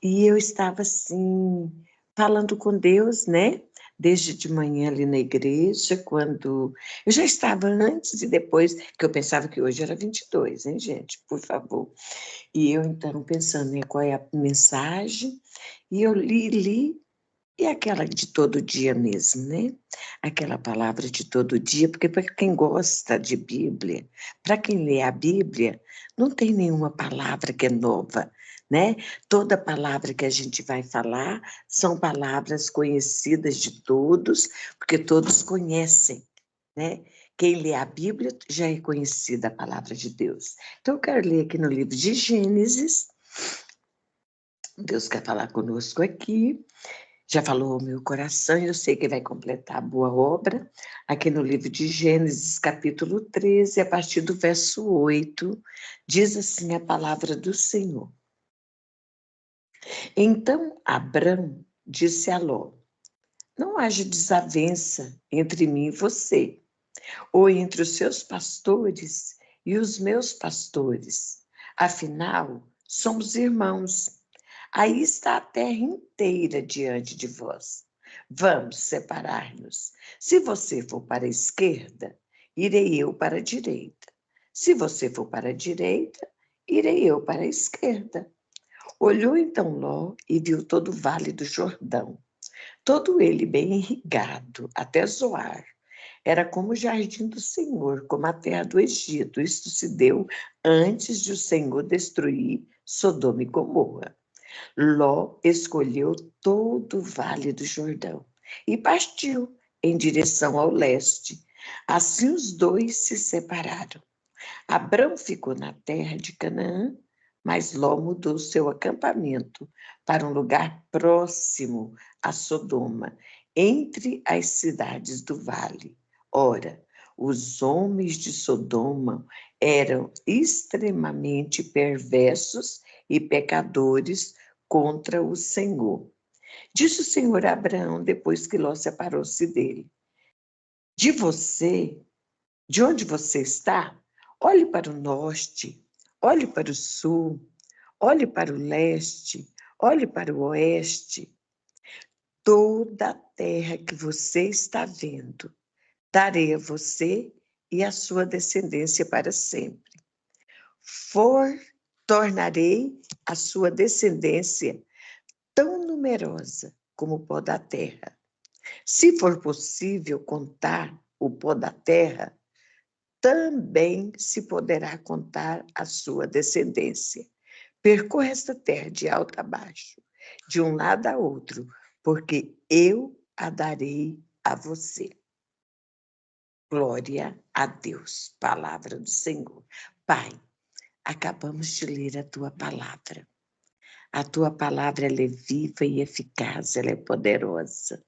E eu estava assim, falando com Deus, né? Desde de manhã ali na igreja, quando eu já estava antes e depois, que eu pensava que hoje era 22, hein, gente? Por favor. E eu então pensando em qual é a mensagem, e eu li, e aquela de todo dia mesmo, né? Aquela palavra de todo dia, porque para quem gosta de Bíblia, para quem lê a Bíblia, não tem nenhuma palavra que é nova, né? Toda palavra que a gente vai falar são palavras conhecidas de todos, porque todos conhecem, né? Quem lê a Bíblia já é conhecida a palavra de Deus. Então, eu quero ler aqui no livro de Gênesis. Deus quer falar conosco aqui. Já falou ao meu coração, eu sei que vai completar a boa obra, aqui no livro de Gênesis, capítulo 13, a partir do verso 8, diz assim a palavra do Senhor. Então Abrão disse a Ló: não haja desavença entre mim e você, ou entre os seus pastores e os meus pastores. Afinal, somos irmãos. Aí está a terra inteira diante de vós. Vamos separar-nos. Se você for para a esquerda, irei eu para a direita. Se você for para a direita, irei eu para a esquerda. Olhou então Ló e viu todo o vale do Jordão, todo ele bem irrigado, até Zoar. Era como o jardim do Senhor, como a terra do Egito. Isto se deu antes de o Senhor destruir Sodoma e Gomorra. Ló escolheu todo o vale do Jordão e partiu em direção ao leste. Assim os dois se separaram. Abrão ficou na terra de Canaã, mas Ló mudou seu acampamento para um lugar próximo a Sodoma, entre as cidades do vale. Ora, os homens de Sodoma eram extremamente perversos e pecadores contra o Senhor. Disse o Senhor a Abraão depois que Ló separou-se dele: de você, de onde você está, olhe para o norte, olhe para o sul, olhe para o leste, olhe para o oeste. Toda a terra que você está vendo, darei a você e a sua descendência para sempre. Tornarei a sua descendência tão numerosa como o pó da terra. Se for possível contar o pó da terra, também se poderá contar a sua descendência. Percorra esta terra de alto a baixo, de um lado a outro, porque eu a darei a você. Glória a Deus, palavra do Senhor. Pai, acabamos de ler a tua palavra. A tua palavra ela é viva e eficaz, ela é poderosa.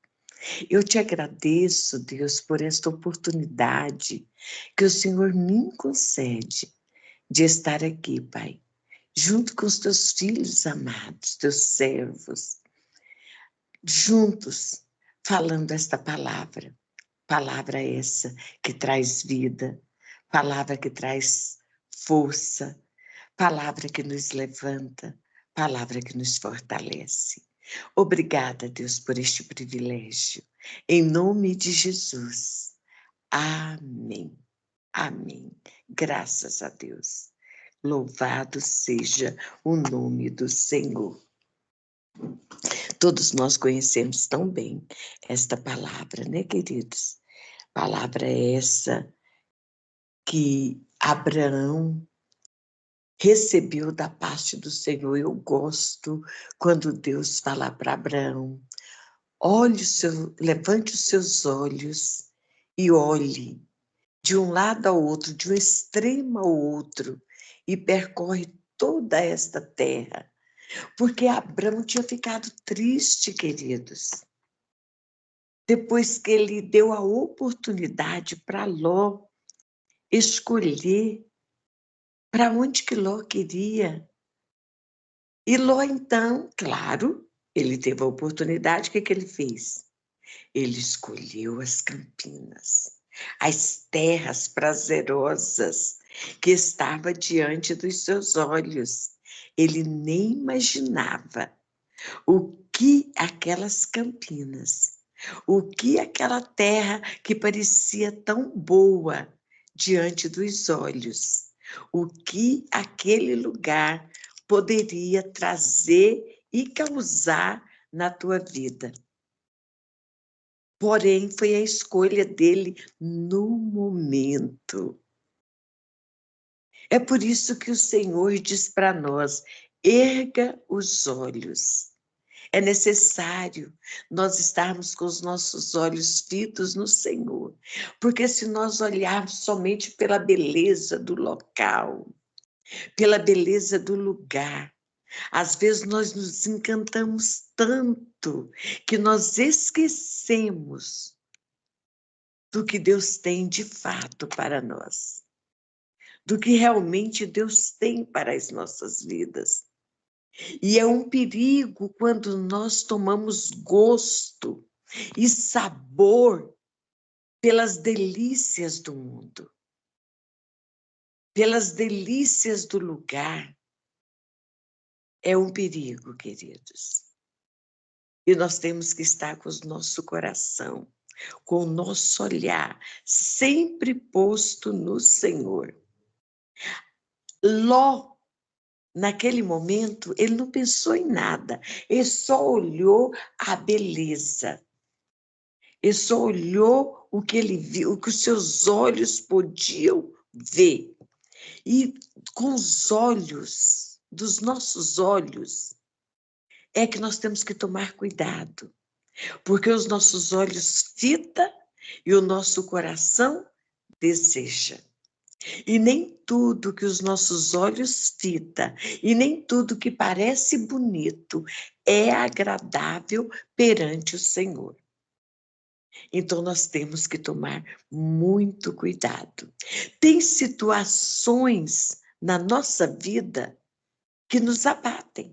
Eu te agradeço, Deus, por esta oportunidade que o Senhor me concede de estar aqui, Pai, junto com os teus filhos amados, teus servos, juntos, falando esta palavra. Palavra essa que traz vida, palavra que traz força, palavra que nos levanta, palavra que nos fortalece. Obrigada, Deus, por este privilégio. Em nome de Jesus. Amém. Amém. Graças a Deus. Louvado seja o nome do Senhor. Todos nós conhecemos tão bem esta palavra, né, queridos? Palavra essa que Abraão recebeu da parte do Senhor. Eu gosto quando Deus fala para Abraão: levante os seus olhos e olhe de um lado ao outro, de um extremo ao outro, e percorre toda esta terra. Porque Abraão tinha ficado triste, queridos, depois que ele deu a oportunidade para Ló escolher para onde que Ló queria. E Ló, então, claro, ele teve a oportunidade, o que ele fez? Ele escolheu as campinas, as terras prazerosas que estavam diante dos seus olhos. Ele nem imaginava O que aquelas campinas, o que aquela terra que parecia tão boa diante dos olhos, o que aquele lugar poderia trazer e causar na tua vida. Porém, foi a escolha dele no momento. É por isso que o Senhor diz para nós: erga os olhos. É necessário nós estarmos com os nossos olhos fitos no Senhor, porque se nós olharmos somente pela beleza do local, pela beleza do lugar, às vezes nós nos encantamos tanto que nós esquecemos do que Deus tem de fato para nós, do que realmente Deus tem para as nossas vidas. E é um perigo quando nós tomamos gosto e sabor pelas delícias do mundo, pelas delícias do lugar. É um perigo, queridos. E nós temos que estar com o nosso coração, com o nosso olhar sempre posto no Senhor. Ló, naquele momento, ele não pensou em nada, ele só olhou a beleza. Ele só olhou o que ele viu, o que os seus olhos podiam ver. E com os olhos, dos nossos olhos, é que nós temos que tomar cuidado, porque os nossos olhos fita e o nosso coração deseja. E nem tudo que os nossos olhos fita, e nem tudo que parece bonito é agradável perante o Senhor. Então, nós temos que tomar muito cuidado. Tem situações na nossa vida que nos abatem.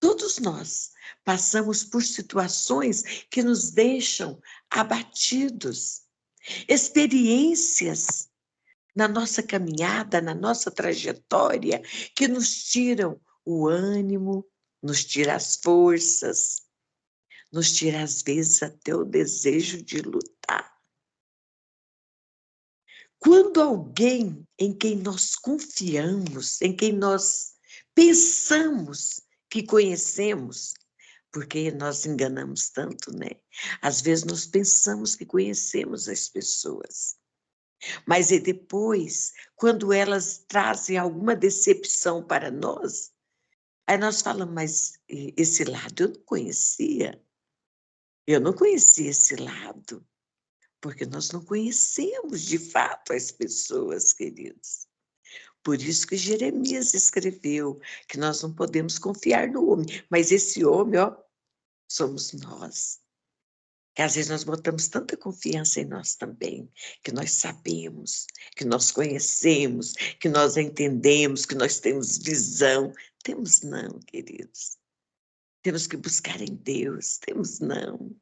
Todos nós passamos por situações que nos deixam abatidos. Experiências na nossa caminhada, na nossa trajetória, que nos tiram o ânimo, nos tiram as forças, nos tira às vezes até o desejo de lutar. Quando alguém em quem nós confiamos, em quem nós pensamos que conhecemos, porque nós enganamos tanto, né? Às vezes nós pensamos que conhecemos as pessoas, mas e depois, quando elas trazem alguma decepção para nós, aí nós falamos, mas esse lado eu não conhecia. Eu não conhecia esse lado, porque nós não conhecemos de fato as pessoas, queridos. Por isso que Jeremias escreveu que nós não podemos confiar no homem, mas esse homem, ó, somos nós. Que às vezes nós botamos tanta confiança em nós também, que nós sabemos, que nós conhecemos, que nós entendemos, que nós temos visão. Temos não, queridos. Temos que buscar em Deus. Temos não.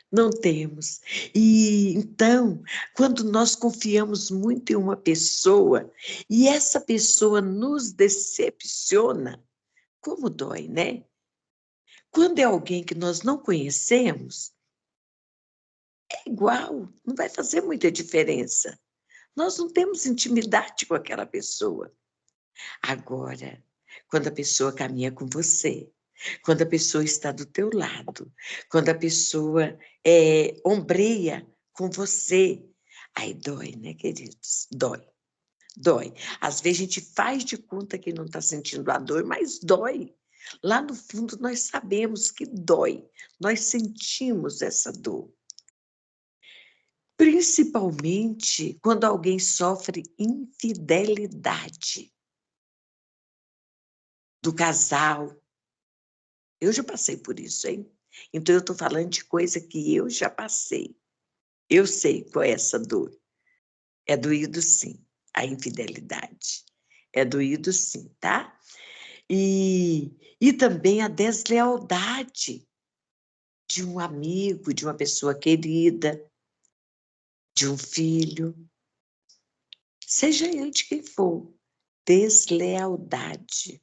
Não temos. E então, quando nós confiamos muito em uma pessoa e essa pessoa nos decepciona, como dói, né? Quando é alguém que nós não conhecemos, é igual, não vai fazer muita diferença. Nós não temos intimidade com aquela pessoa. Agora, quando a pessoa caminha com você, quando a pessoa está do teu lado, quando a pessoa ombreia com você, aí dói, né, queridos? Dói, dói. Às vezes a gente faz de conta que não está sentindo a dor, mas dói. Lá no fundo nós sabemos que dói, nós sentimos essa dor. Principalmente quando alguém sofre infidelidade do casal. Eu já passei por isso, hein? Então, eu estou falando de coisa que eu já passei. Eu sei qual é essa dor. É doído, sim, a infidelidade. É doído, sim, tá? E também a deslealdade de um amigo, de uma pessoa querida, de um filho, seja ele de quem for. Deslealdade.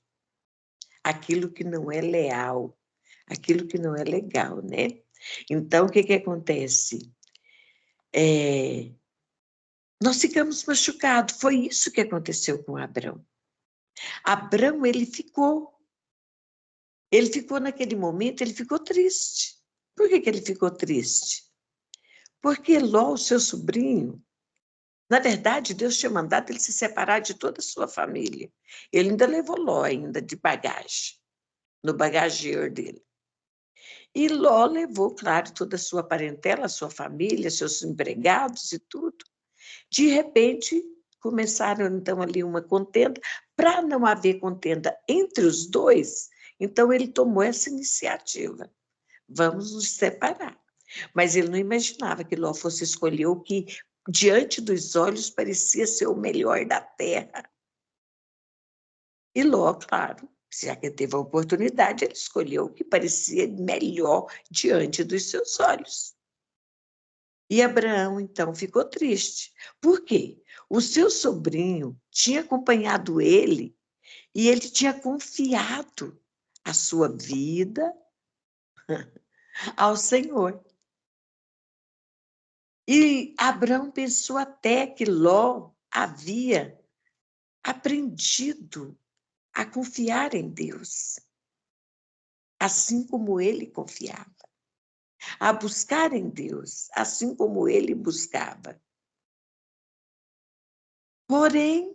aquilo que não é leal, aquilo que não é legal, né? Então, o que que acontece? Nós ficamos machucados, foi isso que aconteceu com Abrão. Abrão, ele ficou naquele momento, ele ficou triste. Por que que ele ficou triste? Porque Ló, o seu sobrinho, na verdade, Deus tinha mandado ele se separar de toda a sua família. Ele ainda levou Ló ainda de bagagem, no bagageiro dele. E Ló levou, claro, toda a sua parentela, a sua família, seus empregados e tudo. De repente, começaram então ali uma contenda. Para não haver contenda entre os dois, então ele tomou essa iniciativa. Vamos nos separar. Mas ele não imaginava que Ló fosse escolher o que, diante dos olhos, parecia ser o melhor da terra. E Ló, claro, já que teve a oportunidade, ele escolheu o que parecia melhor diante dos seus olhos. E Abraão, então, ficou triste. Por quê? O seu sobrinho tinha acompanhado ele e ele tinha confiado a sua vida ao Senhor. E Abraão pensou até que Ló havia aprendido a confiar em Deus, assim como ele confiava, a buscar em Deus, assim como ele buscava. Porém,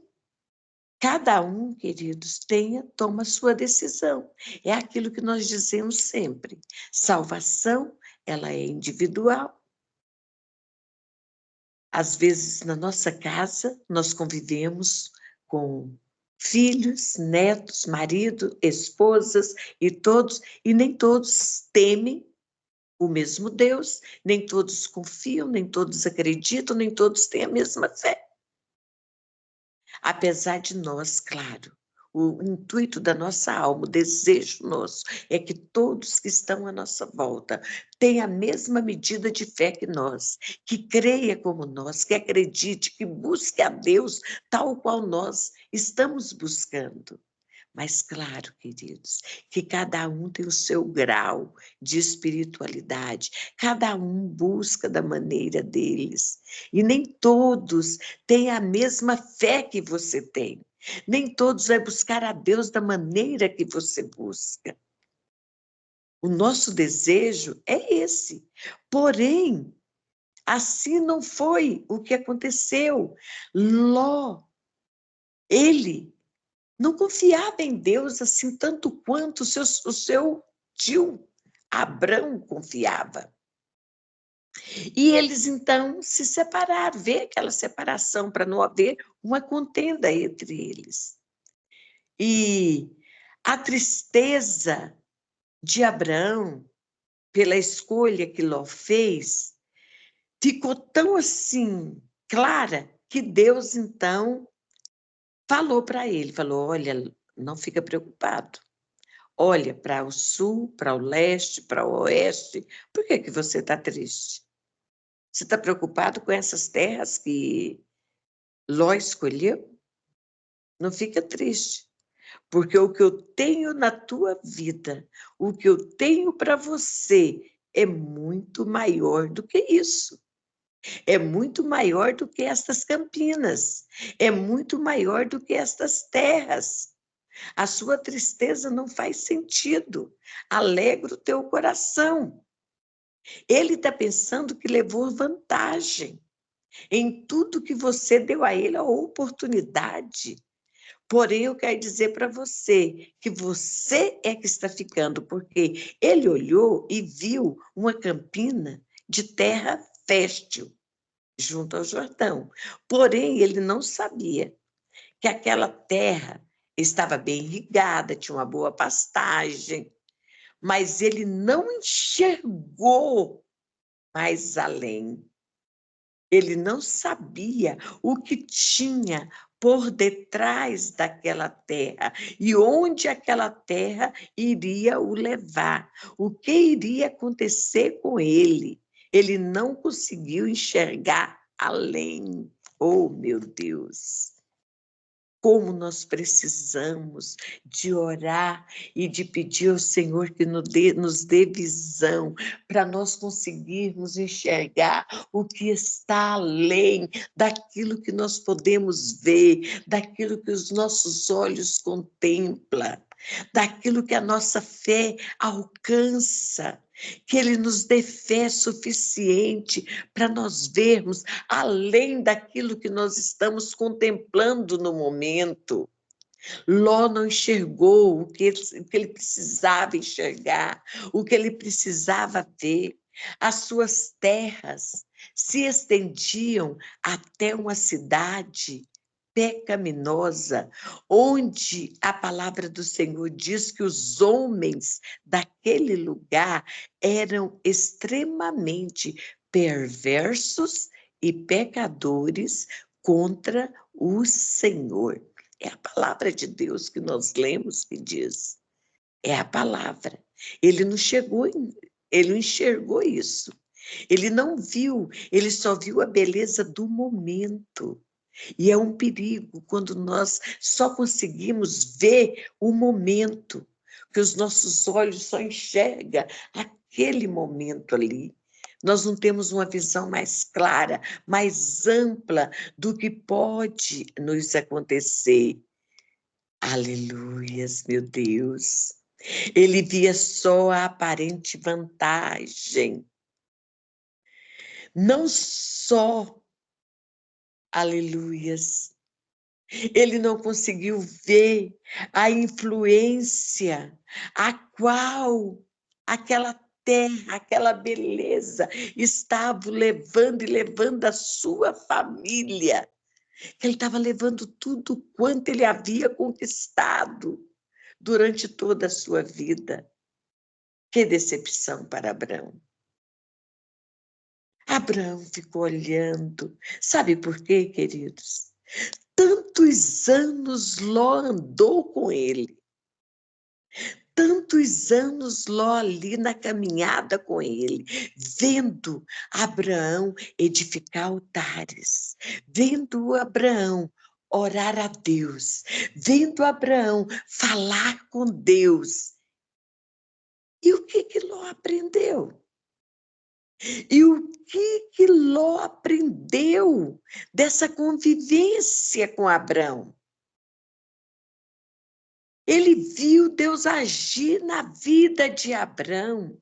cada um, queridos, toma sua decisão. É aquilo que nós dizemos sempre. Salvação, ela é individual. Às vezes, na nossa casa, nós convivemos com filhos, netos, marido, esposas e nem todos temem o mesmo Deus, nem todos confiam, nem todos acreditam, nem todos têm a mesma fé. Apesar de nós, claro, o intuito da nossa alma, o desejo nosso, é que todos que estão à nossa volta tenham a mesma medida de fé que nós, que creia como nós, que acredite, que busque a Deus tal qual nós estamos buscando. Mas claro, queridos, que cada um tem o seu grau de espiritualidade, cada um busca da maneira deles, e nem todos têm a mesma fé que você tem, nem todos vão buscar a Deus da maneira que você busca. O nosso desejo é esse, porém, assim não foi o que aconteceu. Ló, ele não confiava em Deus assim tanto quanto o seu tio Abrão confiava. E eles então se separaram, vê aquela separação para não haver uma contenda entre eles. E a tristeza de Abraão pela escolha que Ló fez ficou tão assim clara que Deus então falou para ele, falou: olha, não fica preocupado. Olha para o sul, para o leste, para o oeste. Por que que você está triste? Você está preocupado com essas terras que Ló escolheu? Não fica triste, porque o que eu tenho na tua vida, o que eu tenho para você, é muito maior do que isso. É muito maior do que estas campinas. É muito maior do que estas terras. A sua tristeza não faz sentido. Alegra o teu coração. Ele está pensando que levou vantagem em tudo que você deu a ele a oportunidade. Porém, eu quero dizer para você que você é que está ficando, porque ele olhou e viu uma campina de terra fértil junto ao Jordão. Porém, ele não sabia que aquela terra estava bem irrigada, tinha uma boa pastagem, mas ele não enxergou mais além. Ele não sabia o que tinha por detrás daquela terra e onde aquela terra iria o levar, o que iria acontecer com ele. Ele não conseguiu enxergar além. Oh, meu Deus! como nós precisamos de orar e de pedir ao Senhor que nos dê visão para nós conseguirmos enxergar o que está além daquilo que nós podemos ver, daquilo que os nossos olhos contemplam, daquilo que a nossa fé alcança, que Ele nos dê fé suficiente para nós vermos além daquilo que nós estamos contemplando no momento. Ló não enxergou o que ele precisava enxergar, o que ele precisava ver. As suas terras se estendiam até uma cidade pecaminosa, onde a palavra do Senhor diz que os homens daquele lugar eram extremamente perversos e pecadores contra o Senhor. É a palavra de Deus que nós lemos que diz. É a palavra. Ele não chegou, ele não enxergou isso. Ele não viu, ele só viu a beleza do momento. E é um perigo quando nós só conseguimos ver o momento, que os nossos olhos só enxergam aquele momento ali. Nós não temos uma visão mais clara, mais ampla do que pode nos acontecer. Aleluias, meu Deus. Ele via só a aparente vantagem. Não só, aleluias, ele não conseguiu ver a influência a qual aquela terra, aquela beleza estava levando e levando a sua família. Que ele estava levando tudo quanto ele havia conquistado durante toda a sua vida. Que decepção para Abraão. Abraão ficou olhando. Sabe por quê, queridos? Tantos anos Ló andou com ele. Tantos anos Ló ali na caminhada com ele, vendo Abraão edificar altares, vendo Abraão orar a Deus, vendo Abraão falar com Deus. E o que Ló aprendeu? E o que Ló aprendeu dessa convivência com Abraão? Ele viu Deus agir na vida de Abraão.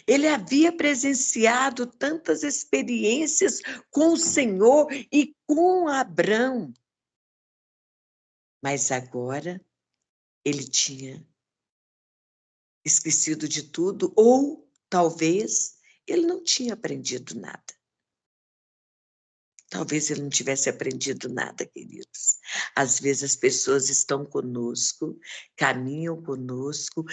Ele havia presenciado tantas experiências com o Senhor e com Abraão. Mas agora ele tinha esquecido de tudo, ou talvez ele não tinha aprendido nada. Talvez ele não tivesse aprendido nada, queridos. Às vezes as pessoas estão conosco, caminham conosco,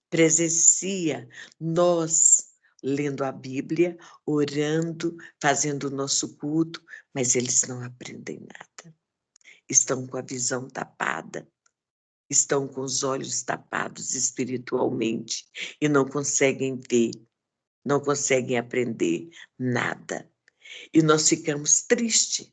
presencia nós lendo a Bíblia, orando, fazendo o nosso culto, mas eles não aprendem nada. Estão com a visão tapada, estão com os olhos tapados espiritualmente e não conseguem ver, não conseguem aprender nada. E nós ficamos tristes.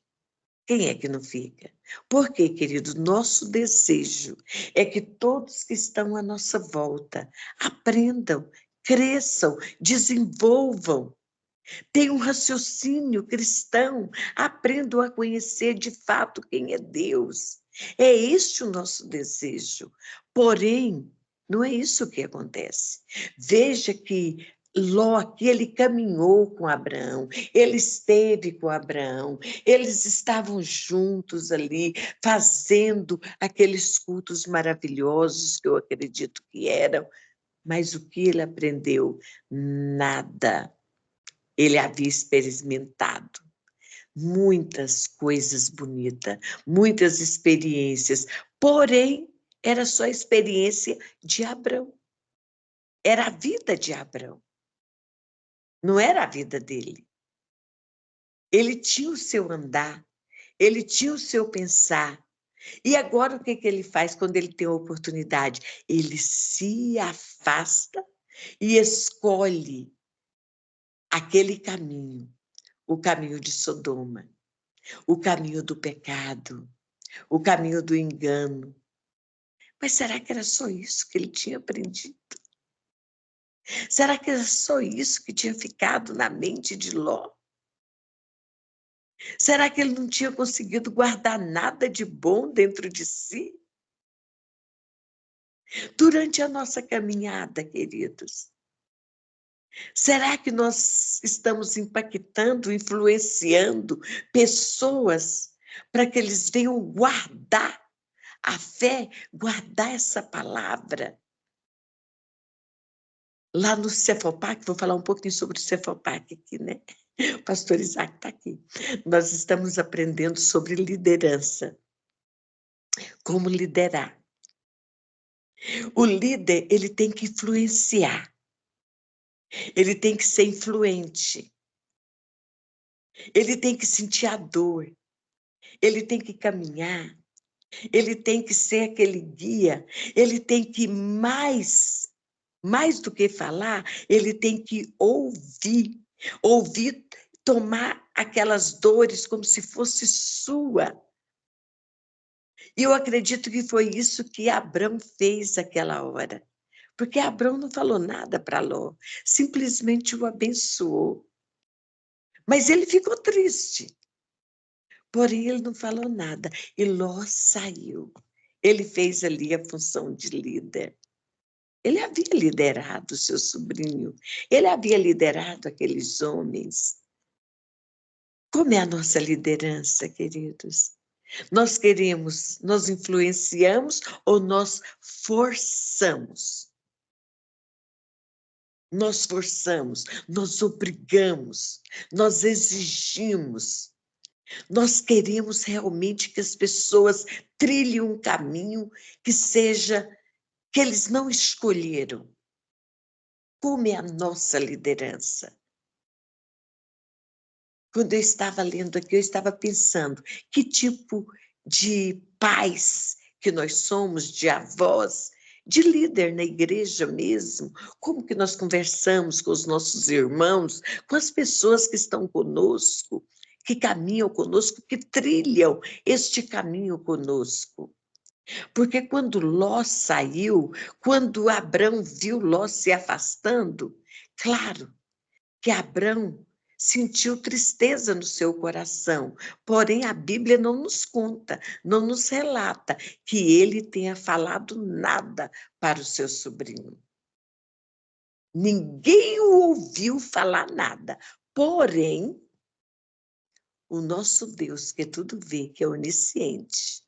Quem é que não fica? Porque, querido, nosso desejo é que todos que estão à nossa volta aprendam, cresçam, desenvolvam, tenham um raciocínio cristão, aprendam a conhecer de fato quem é Deus. É este o nosso desejo. Porém, não é isso que acontece. Veja que Ló, que ele caminhou com Abraão, ele esteve com Abraão, eles estavam juntos ali, fazendo aqueles cultos maravilhosos que eu acredito que eram, mas o que ele aprendeu? Nada. Ele havia experimentado muitas coisas bonitas, muitas experiências, porém, era só a experiência de Abraão. Era a vida de Abraão. Não era a vida dele. Ele tinha o seu andar, ele tinha o seu pensar. E agora o que ele faz quando ele tem a oportunidade? Ele se afasta e escolhe aquele caminho, o caminho de Sodoma, o caminho do pecado, o caminho do engano. Mas será que era só isso que ele tinha aprendido? Será que era só isso que tinha ficado na mente de Ló? Será que ele não tinha conseguido guardar nada de bom dentro de si? Durante a nossa caminhada, queridos, será que nós estamos impactando, influenciando pessoas para que eles venham guardar a fé, guardar essa palavra? Lá no Cefopac, vou falar um pouquinho sobre o Cefopac aqui, né? O pastor Isaac está aqui. Nós estamos aprendendo sobre liderança, como liderar. O líder, ele tem que influenciar, ele tem que ser influente, ele tem que sentir a dor, ele tem que caminhar, ele tem que ser aquele guia, ele tem que mais do que falar, ele tem que ouvir, tomar aquelas dores como se fosse sua. E eu acredito que foi isso que Abrão fez aquela hora. Porque Abrão não falou nada para Ló, simplesmente o abençoou. Mas ele ficou triste. Porém, ele não falou nada. E Ló saiu. Ele fez ali a função de líder. Ele havia liderado seu sobrinho. Ele havia liderado aqueles homens. Como é a nossa liderança, queridos? Nós queremos, nós influenciamos ou nós forçamos? Nós forçamos, nós obrigamos, nós exigimos. Nós queremos realmente que as pessoas trilhem um caminho que seja, que eles não escolheram. Como é a nossa liderança? Quando eu estava lendo aqui, eu estava pensando, que tipo de pais que nós somos, de avós, de líder na igreja mesmo, como que nós conversamos com os nossos irmãos, com as pessoas que estão conosco, que caminham conosco, que trilham este caminho conosco. Porque quando Ló saiu, quando Abrão viu Ló se afastando, claro que Abrão sentiu tristeza no seu coração, porém a Bíblia não nos conta, não nos relata que ele tenha falado nada para o seu sobrinho. Ninguém o ouviu falar nada, porém, o nosso Deus, que tudo vê, que é onisciente,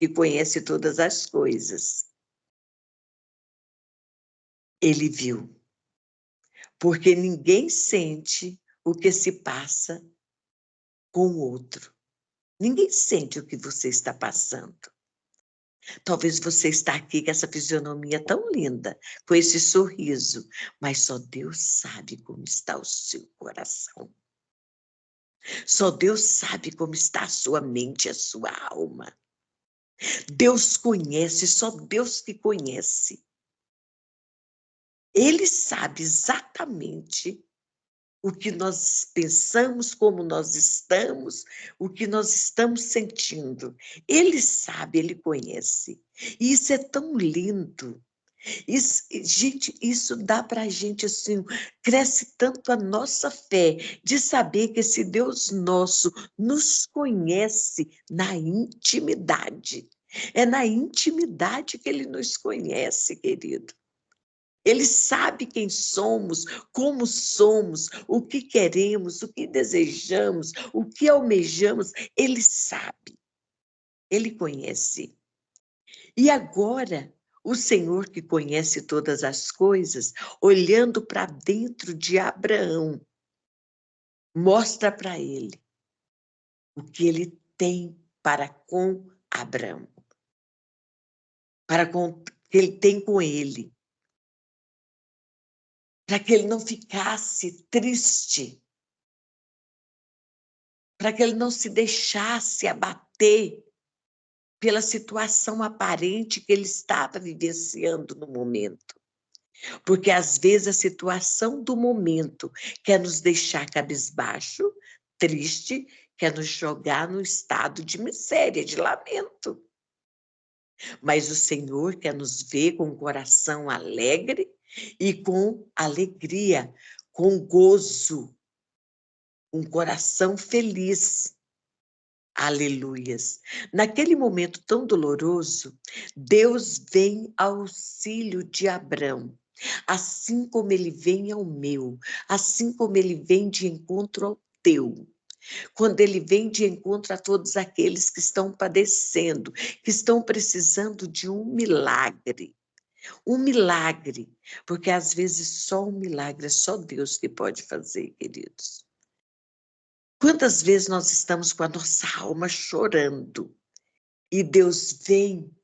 que conhece todas as coisas, ele viu, porque ninguém sente o que se passa com o outro. Ninguém sente o que você está passando. Talvez você está aqui com essa fisionomia tão linda, com esse sorriso, mas só Deus sabe como está o seu coração. Só Deus sabe como está a sua mente, a sua alma. Deus conhece, só Deus que conhece. Ele sabe exatamente o que nós pensamos, como nós estamos, o que nós estamos sentindo. Ele sabe, ele conhece. E isso é tão lindo. Isso, gente, isso dá para a gente assim, cresce tanto a nossa fé de saber que esse Deus nosso nos conhece na intimidade. É na intimidade que ele nos conhece, querido. Ele sabe quem somos, como somos, o que queremos, o que desejamos, o que almejamos. Ele sabe, ele conhece. E agora, o Senhor que conhece todas as coisas, olhando para dentro de Abraão, mostra para ele o que ele tem para com Abraão, para com o que ele tem com ele, para que ele não ficasse triste, para que ele não se deixasse abater pela situação aparente que ele estava vivenciando no momento. Porque às vezes a situação do momento quer nos deixar cabisbaixo, triste, quer nos jogar num estado de miséria, de lamento. Mas o Senhor quer nos ver com um coração alegre e com alegria, com gozo, um coração feliz. Aleluias. Naquele momento tão doloroso, Deus vem ao auxílio de Abrão, assim como ele vem ao meu, assim como ele vem de encontro ao teu. Quando ele vem de encontro a todos aqueles que estão padecendo, que estão precisando de um milagre, porque às vezes só um milagre é só Deus que pode fazer, queridos. Quantas vezes nós estamos com a nossa alma chorando e Deus vem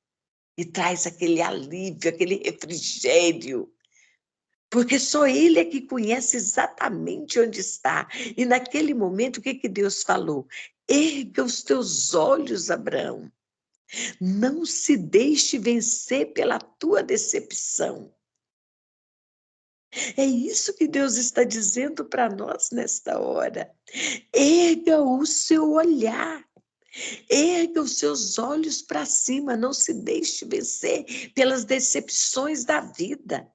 e traz aquele alívio, aquele refrigério, porque só Ele é que conhece exatamente onde está. E naquele momento, o que que Deus falou? Erga os teus olhos, Abraão. Não se deixe vencer pela tua decepção. É isso que Deus está dizendo para nós nesta hora. Erga o seu olhar. Erga os seus olhos para cima, não se deixe vencer pelas decepções da vida.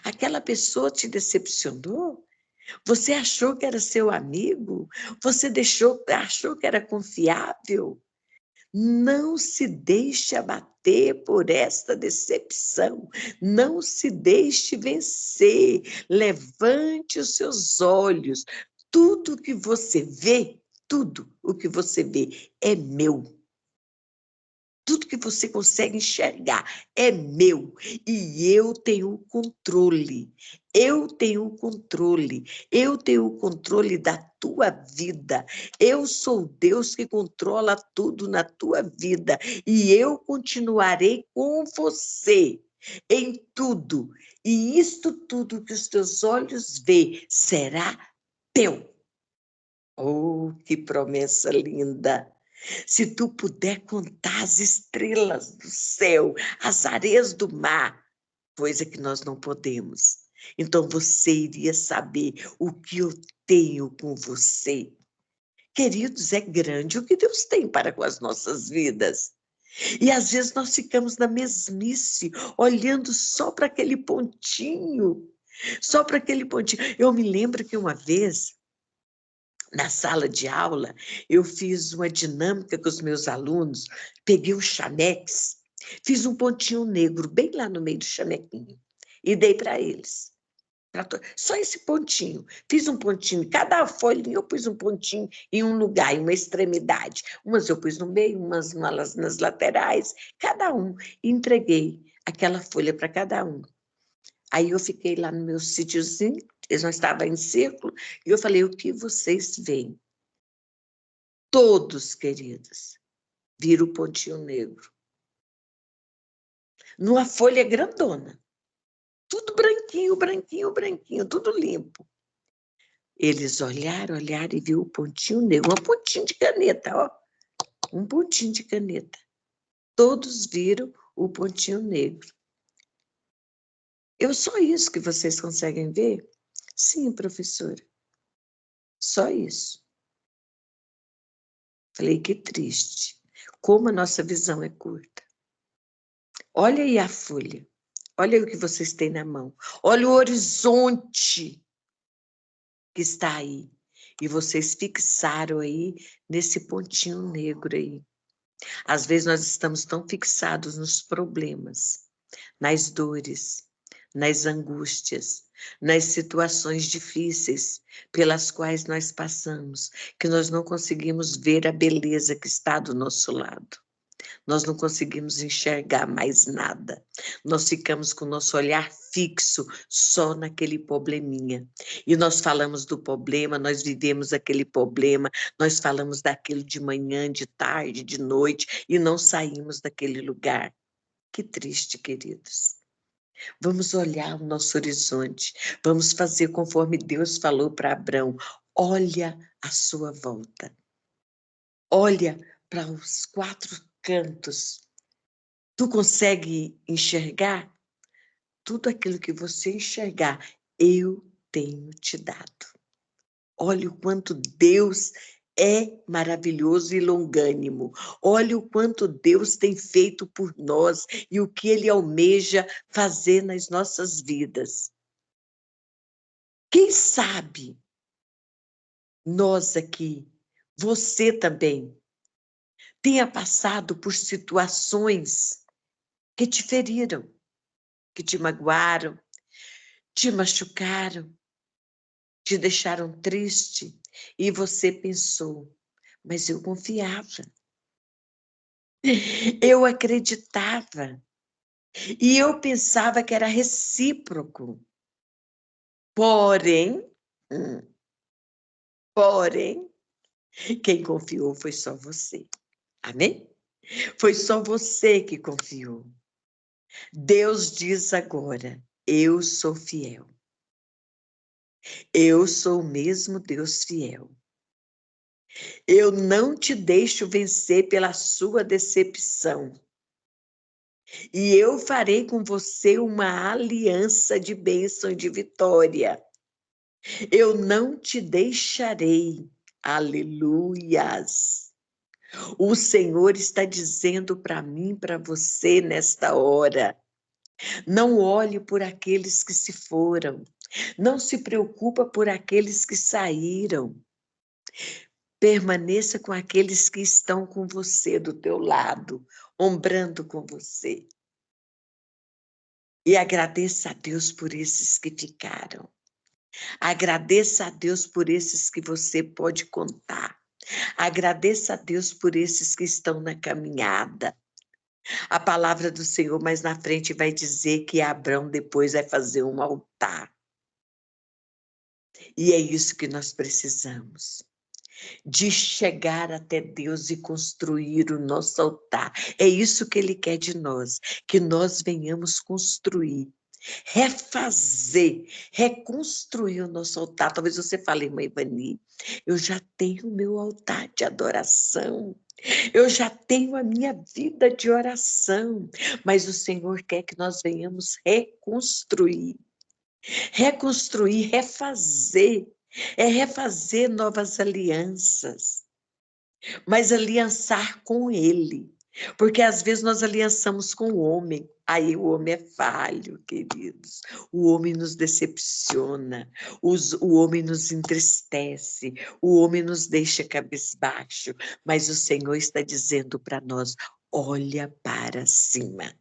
Aquela pessoa te decepcionou? Você achou que era seu amigo? Você achou que era confiável? Não se deixe abater por esta decepção. Não se deixe vencer. Levante os seus olhos. Tudo que você vê, tudo o que você vê é meu. Tudo que você consegue enxergar é meu e eu tenho o controle. Eu tenho o controle. Eu tenho o controle da tua vida. Eu sou Deus que controla tudo na tua vida e eu continuarei com você em tudo. E isto tudo que os teus olhos vê será teu. Oh, que promessa linda! Se tu puder contar as estrelas do céu, as areias do mar, coisa que nós não podemos, então você iria saber o que eu tenho com você. Queridos, é grande o que Deus tem para com as nossas vidas. E às vezes nós ficamos na mesmice, olhando só para aquele pontinho, só para aquele pontinho. Eu me lembro que uma vez na sala de aula, eu fiz uma dinâmica com os meus alunos, peguei um chamex, fiz um pontinho negro bem lá no meio do chamequinho e dei para eles. Só esse pontinho. Fiz um pontinho, cada folhinha eu pus um pontinho em um lugar, em uma extremidade. Umas eu pus no meio, umas nas laterais, cada um. E entreguei aquela folha para cada um. Aí eu fiquei lá no meu sítiozinho, eles não estavam em círculo, e eu falei, o que vocês veem? Todos, queridas, viram o pontinho negro. Numa folha grandona. Tudo branquinho, branquinho, branquinho, tudo limpo. Eles olharam e viram o pontinho negro, um pontinho de caneta, ó. Um pontinho de caneta. Todos viram o pontinho negro. Só isso que vocês conseguem ver? Sim, professora. Só isso. Falei, que triste. Como a nossa visão é curta. Olha aí a folha. Olha o que vocês têm na mão. Olha o horizonte que está aí. E vocês fixaram aí nesse pontinho negro aí. Às vezes nós estamos tão fixados nos problemas, nas dores, nas angústias, nas situações difíceis pelas quais nós passamos, que nós não conseguimos ver a beleza que está do nosso lado. Nós não conseguimos enxergar mais nada. Nós ficamos com o nosso olhar fixo só naquele probleminha. E nós falamos do problema, nós vivemos aquele problema, nós falamos daquilo de manhã, de tarde, de noite, e não saímos daquele lugar. Que triste, queridos. Vamos olhar o nosso horizonte, vamos fazer conforme Deus falou para Abrão. Olha à sua volta. Olha para os 4 cantos. Tu consegue enxergar? Tudo aquilo que você enxergar, eu tenho te dado. Olha o quanto Deus é maravilhoso e longânimo. Olha o quanto Deus tem feito por nós e o que Ele almeja fazer nas nossas vidas. Quem sabe nós aqui, você também, tenha passado por situações que te feriram, que te magoaram, te machucaram, te deixaram triste e você pensou, mas eu confiava, eu acreditava e eu pensava que era recíproco. Porém, hum, porém, quem confiou foi só você. Amém? Foi só você que confiou. Deus diz agora: eu sou fiel. Eu sou o mesmo Deus fiel. Eu não te deixo vencer pela sua decepção. E eu farei com você uma aliança de bênção e de vitória. Eu não te deixarei. Aleluias. O Senhor está dizendo para mim, para você nesta hora. Não olhe por aqueles que se foram. Não se preocupa por aqueles que saíram. Permaneça com aqueles que estão com você, do teu lado, ombrando com você. E agradeça a Deus por esses que ficaram. Agradeça a Deus por esses que você pode contar. Agradeça a Deus por esses que estão na caminhada. A palavra do Senhor mais na frente vai dizer que Abrão depois vai fazer um altar. E é isso que nós precisamos. De chegar até Deus e construir o nosso altar. É isso que Ele quer de nós, que nós venhamos construir, refazer, reconstruir o nosso altar. Talvez você fale, mãe Ivani, eu já tenho o meu altar de adoração, eu já tenho a minha vida de oração, mas o Senhor quer que nós venhamos reconstruir, refazer, é refazer novas alianças, mas aliançar com Ele, porque às vezes nós aliançamos com o homem, aí o homem é falho, queridos, o homem nos decepciona, o homem nos entristece, o homem nos deixa cabisbaixo, mas o Senhor está dizendo para nós, olha para cima.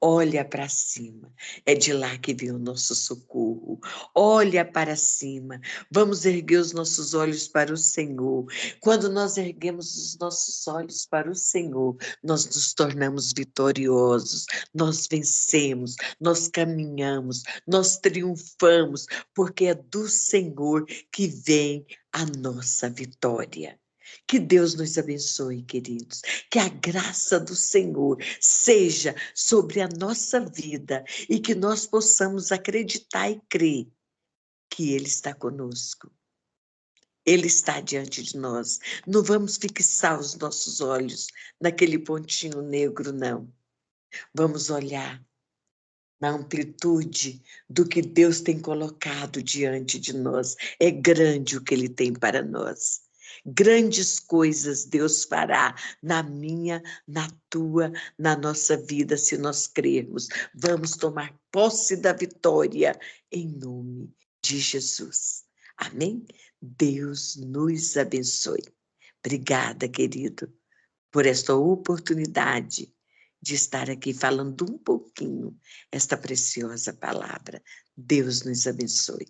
Olha para cima, é de lá que vem o nosso socorro. Olha para cima, vamos erguer os nossos olhos para o Senhor. Quando nós erguemos os nossos olhos para o Senhor, nós nos tornamos vitoriosos, nós vencemos, nós caminhamos, nós triunfamos, porque é do Senhor que vem a nossa vitória. Que Deus nos abençoe, queridos. Que a graça do Senhor seja sobre a nossa vida e que nós possamos acreditar e crer que Ele está conosco. Ele está diante de nós. Não vamos fixar os nossos olhos naquele pontinho negro, não. Vamos olhar na amplitude do que Deus tem colocado diante de nós. É grande o que Ele tem para nós. Grandes coisas Deus fará na minha, na tua, na nossa vida, se nós crermos. Vamos tomar posse da vitória em nome de Jesus. Amém? Deus nos abençoe. Obrigada, querido, por esta oportunidade de estar aqui falando um pouquinho esta preciosa palavra. Deus nos abençoe.